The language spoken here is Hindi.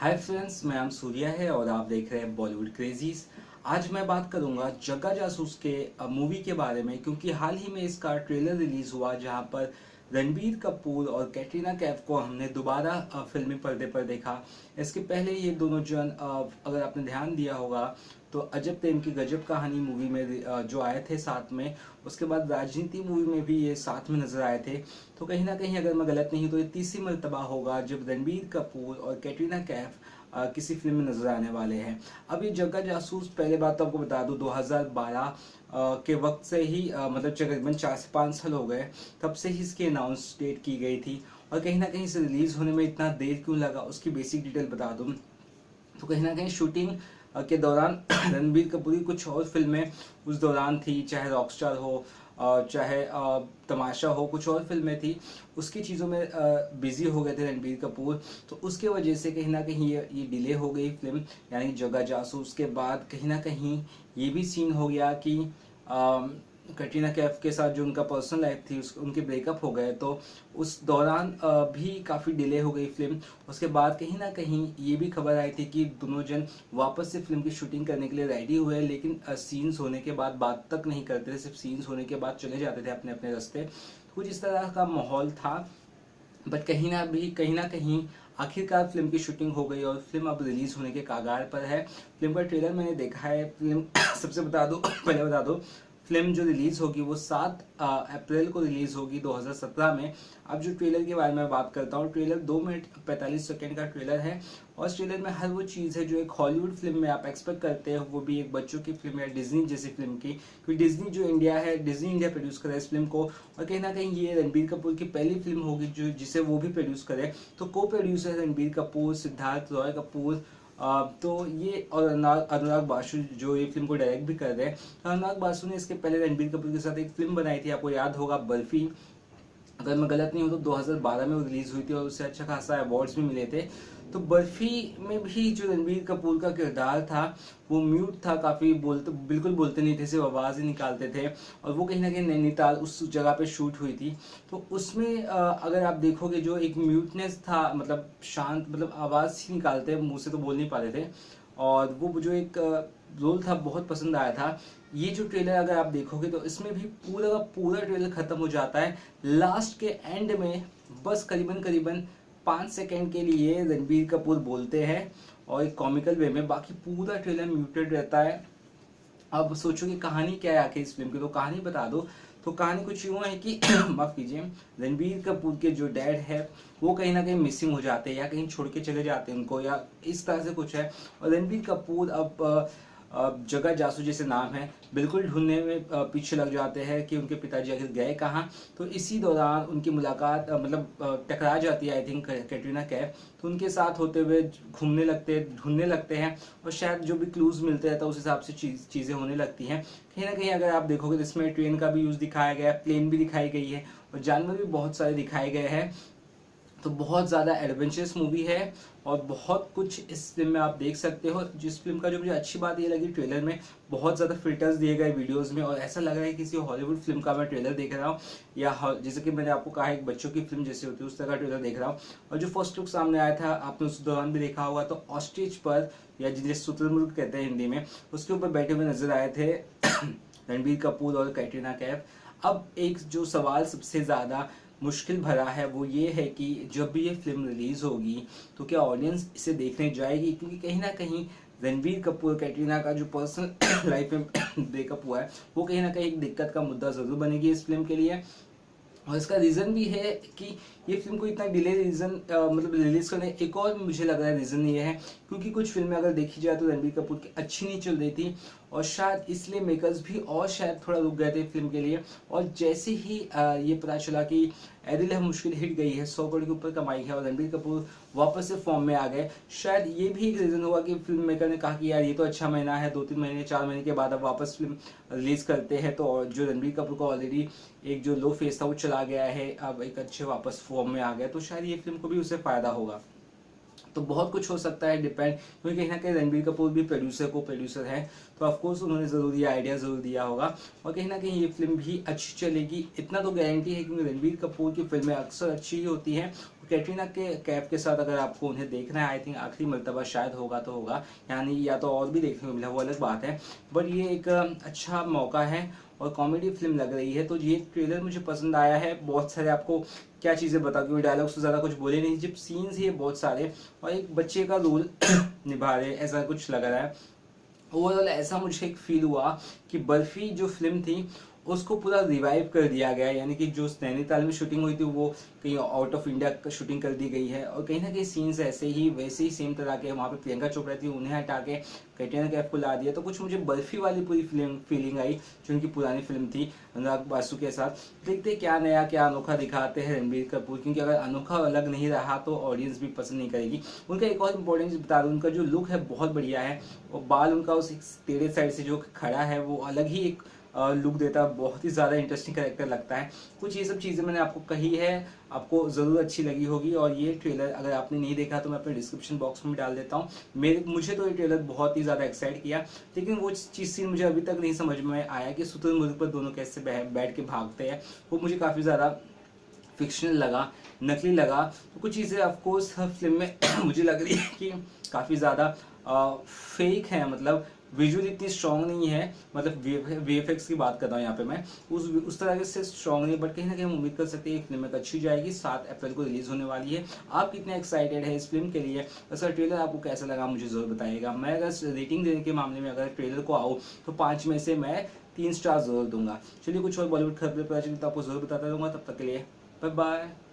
हाय फ्रेंड्स, मैं सूर्या है और आप देख रहे हैं बॉलीवुड क्रेजीज। आज मैं बात करूंगा जग्गा जासूस के मूवी के बारे में, क्योंकि हाल ही में इसका ट्रेलर रिलीज हुआ जहां पर रणबीर कपूर और कैटरीना कैफ को हमने दोबारा फिल्मी पर्दे पर देखा। इसके पहले ये दोनों जन अगर आपने ध्यान दिया होगा तो अजब प्रेम की गजब कहानी मूवी में जो आए थे साथ में, उसके बाद राजनीति मूवी में भी ये साथ में नजर आए थे। तो कहीं ना कहीं अगर मैं गलत नहीं तो ये तीसरी मर्तबा होगा जब रणबीर कपूर और कैटरीना कैफ किसी फिल्म में नजर आने वाले हैं। अब ये जग्गा जासूस, पहले बात तो आपको बता दूं, 2012 के वक्त से ही मतलब तकरीबन 4 से 5 साल हो गए, तब से ही इसकी अनाउंस डेट की गई थी। और कहीं ना कहीं इसे रिलीज होने में इतना देर क्यों लगा उसकी बेसिक डिटेल बता दूं तो कहीं ना कहीं शूटिंग के दौरान रणबीर कपूर की कुछ और फिल्में उस दौरान थी, चाहे रॉकस्टार हो चाहे तमाशा हो, कुछ और फिल्में थी, उसकी चीज़ों में बिजी हो गए थे रणबीर कपूर। तो उसके वजह से कहीं ना कहीं ये डिले हो गई फिल्म, यानी जग्गा जासूस के बाद कहीं ना कहीं ये भी सीन हो गया कि कटरीना कैफ के साथ जो उनका पर्सनल लाइफ थी उनके ब्रेकअप हो गए। तो उस दौरान भी काफ़ी डिले हो गई फिल्म। उसके बाद कहीं ना कहीं ये भी खबर आई थी कि दोनों जन वापस से फिल्म की शूटिंग करने के लिए रेडी हुए, लेकिन सीन्स होने के बाद बात तक नहीं करते थे, सिर्फ सीन्स होने के बाद चले जाते थे अपने अपने रास्ते। कुछ इस तरह का माहौल था। बट कहीं ना कहीं आखिरकार फिल्म की शूटिंग हो गई और फिल्म अब रिलीज होने के कागार पर है। फिल्म का ट्रेलर मैंने देखा है। फिल्म सबसे बता दो, पहले बता दो, फिल्म जो रिलीज होगी वो 7 अप्रैल को रिलीज होगी 2017 में। अब जो ट्रेलर के बारे में बात करता हूँ, ट्रेलर 2 मिनट 45 सेकेंड का ट्रेलर है और इस ट्रेलर में हर वो चीज़ है जो एक हॉलीवुड फिल्म में आप एक्सपेक्ट करते हैं, वो भी एक बच्चों की फिल्म है, डिज्नी जैसी फिल्म की। क्योंकि डिज्नी जो इंडिया है, डिज्नी इंडिया प्रोड्यूस करे इस फिल्म को, और कहीं ना कहीं ये रणबीर कपूर की पहली फिल्म होगी जो जिसे वो भी प्रोड्यूस करे। तो को प्रोड्यूसर रणबीर कपूर, सिद्धार्थ रॉय कपूर, तो ये और अनुराग बासु जो ये फिल्म को डायरेक्ट भी कर रहे हैं। तो अनुराग बासु ने इसके पहले रणबीर कपूर के साथ एक फिल्म बनाई थी, आपको याद होगा, बर्फी। अगर मैं गलत नहीं हूँ तो 2012 में वो रिलीज हुई थी और उससे अच्छा खासा अवार्ड्स भी मिले थे। तो बर्फी में भी जो रणबीर कपूर का किरदार था वो म्यूट था, काफ़ी बिल्कुल बोलते नहीं थे, सिर्फ आवाज़ ही निकालते थे। और वो कहीं ना कहीं नैनीताल उस जगह पे शूट हुई थी। तो उसमें अगर आप देखोगे जो एक म्यूटनेस था, मतलब शांत, मतलब आवाज़ ही निकालते, मुंह से तो बोल नहीं पाते थे, और वो जो एक रोल था बहुत पसंद आया था। ये जो ट्रेलर अगर आप देखोगे तो इसमें भी पूरा का पूरा ट्रेलर खत्म हो जाता है लास्ट के एंड में। बस करीबन करीबन 5 सेकेंड के लिए रणबीर कपूर बोलते हैं और एक कॉमिकल वे में, बाकी पूरा ट्रेलर म्यूटेड रहता है। अब सोचो कि कहानी क्या है आखिर इस फिल्म की, तो कहानी बता दो। तो कहानी कुछ यूँ है कि माफ कीजिए, रणबीर कपूर के जो डैड है वो कहीं ना कहीं मिसिंग हो जाते हैं या कहीं छोड़ के चले जाते हैं उनको, या इस तरह से कुछ है। और रणबीर कपूर अब जग्गा जासूस जैसे नाम है, बिल्कुल ढूंढने में पीछे लग जाते हैं कि उनके पिताजी आखिर गए कहाँ। तो इसी दौरान उनकी मुलाकात मतलब टकरा जाती है आई थिंक कैटरीना कैफ। तो उनके साथ होते हुए ढूंढने लगते हैं और शायद जो भी क्लूज मिलते हैं तो उस हिसाब से चीज़ें होने लगती हैं। कहीं ना कहीं अगर आप देखोगे तो इसमें ट्रेन का भी यूज़ दिखाया गया है, प्लेन भी दिखाई गई है और जानवर भी बहुत सारे दिखाए गए हैं। तो बहुत ज़्यादा एडवेंचरस मूवी है और बहुत कुछ इस फिल्म में आप देख सकते हो। जिस फिल्म का जो मुझे अच्छी बात ये लगी, ट्रेलर में बहुत ज़्यादा फिल्टर्स दिए गए वीडियोस में और ऐसा लग रहा है किसी हॉलीवुड फिल्म का मैं ट्रेलर देख रहा हूँ, या जैसे कि मैंने आपको कहा एक बच्चों की फिल्म जैसे होती है उस तरह का ट्रेलर देख रहा हूँ। और जो फर्स्ट लुक सामने आया था आपने उस दौरान भी देखा होगा, तो ऑस्ट्रिच पर, या जिन्हें शुतुरमुर्ग कहते हैं हिंदी में, उसके ऊपर बैठे हुए नजर आए थे रणबीर कपूर और कैटरीना कैफ। अब एक जो सवाल सबसे ज़्यादा मुश्किल भरा है वो ये है कि जब भी ये फिल्म रिलीज होगी तो क्या ऑडियंस इसे देखने जाएगी, क्योंकि कहीं ना कहीं रणबीर कपूर कैटरीना का जो पर्सनल लाइफ में ब्रेकअप हुआ है वो कहीं ना कहीं एक दिक्कत का मुद्दा जरूर बनेगी इस फिल्म के लिए। और इसका रीज़न भी है कि ये फिल्म को इतना डिले रीज़न मतलब रिलीज़ करने, एक और मुझे लग रहा है रीज़न ये है क्योंकि कुछ फिल्में अगर देखी जाए तो रणबीर कपूर की अच्छी नहीं चल रही थी और शायद इसलिए मेकर्स भी और शायद थोड़ा रुक गए थे फिल्म के लिए। और जैसे ही ये पता चला कि ए दिल है मुश्किल हिट गई है, 100 करोड़ के ऊपर कमाई है और रणबीर कपूर वापस से फॉर्म में आ गए, शायद ये भी एक रीज़न हुआ कि फिल्म मेकर ने कहा कि यार ये तो अच्छा महीना है, 2-3 महीने 4 महीने के बाद अब वापस फिल्म रिलीज़ करते हैं। तो जो रणबीर कपूर का ऑलरेडी एक जो लो फेस था वो चला गया है, अब एक अच्छे वापस फॉर्म में आ गया, तो शायद ये फिल्म को भी उससे फ़ायदा होगा। तो बहुत कुछ हो सकता है डिपेंड, क्योंकि कहीं ना कहीं रणबीर कपूर भी प्रोड्यूसर है, तो ऑफकोर्स उन्होंने ज़रूर ये आइडिया ज़रूर दिया होगा और कहीं ना कहीं ये फिल्म भी अच्छी चलेगी, इतना तो गारंटी है, क्योंकि रणबीर कपूर की फिल्में अक्सर अच्छी ही होती हैं कैटरीना के कैफ के साथ अगर आपको उन्हें देखना है, आई थिंक आखिरी मर्तबा शायद होगा तो होगा, यानी या तो और भी देखने को मिला वो अलग बात है, बट ये एक अच्छा मौका है और कॉमेडी फिल्म लग रही है। तो ये ट्रेलर मुझे पसंद आया है। बहुत सारे आपको क्या चीज़ें बता, क्योंकि डायलॉग से ज़्यादा कुछ बोले नहीं, जब सीन्स ही है बहुत सारे और एक बच्चे का रोल निभा रहे ऐसा कुछ लग रहा है। ओवरऑल ऐसा मुझे एक फील हुआ कि बर्फी जो फिल्म थी उसको पूरा रिवाइव कर दिया गया है, यानी कि जो नैनीताल में शूटिंग हुई थी वो कहीं आउट ऑफ इंडिया शूटिंग कर दी गई है और कहीं ना कहीं सीन्स ऐसे ही वैसे ही सेम तरह के वहाँ पे प्रियंका चोपड़ा थी, उन्हें हटा के कैटरीना कैफ को ला दिया। तो कुछ मुझे बर्फी वाली पूरी फिल्म फीलिंग आई जो उनकी पुरानी फिल्म थी अनुराग बासु के साथ। देखते क्या नया क्या अनोखा दिखाते हैं रणबीर कपूर, क्योंकि अगर अनोखा अलग नहीं रहा तो ऑडियंस भी पसंद नहीं करेगी। उनका एक और इम्पोर्टेंट चीज बता दूं, उनका जो लुक है बहुत बढ़िया है और बाल उनका उस टेढ़े साइड से जो खड़ा है वो अलग ही एक लुक देता है, बहुत ही ज़्यादा इंटरेस्टिंग कैरेक्टर लगता है। कुछ ये सब चीज़ें मैंने आपको कही है, आपको ज़रूर अच्छी लगी होगी। और ये ट्रेलर अगर आपने नहीं देखा तो मैं अपने डिस्क्रिप्शन बॉक्स में डाल देता हूँ। मुझे तो ये ट्रेलर बहुत ही ज़्यादा एक्साइट किया, लेकिन वो चीज़ सीन मुझे अभी तक नहीं समझ में आया कि शुतुरमुर्ग पर दोनों कैसे बैठ के भागते हैं, वो मुझे काफ़ी ज़्यादा फिक्शनल लगा, नकली लगा। तो कुछ चीज़ें ऑफकोर्स फिल्म में मुझे लग रही है कि काफ़ी ज़्यादा फेक है, मतलब विजुअल इतनी स्ट्रॉन्ग नहीं है, मतलब वीएफएक्स की बात कर रहा हूँ यहाँ पे मैं, उस तरह से स्ट्रॉन्ग नहीं, बट कहीं ना कहीं हम उम्मीद कर सकते हैं फिल्म एक अच्छी जाएगी। 7 अप्रैल को रिलीज होने वाली है। आप कितने एक्साइटेड है इस फिल्म के लिए? सर ट्रेलर आपको कैसा लगा मुझे जरूर बताइएगा। मैं अगर रेटिंग देने के मामले में अगर ट्रेलर को आऊँ तो 5 में से मैं 3 स्टार जरूर दूंगा। चलिए कुछ और बॉलीवुड खबरें पता चली तो आपको जरूर बताता रहूँगा। तब तक के लिए बाय बाय।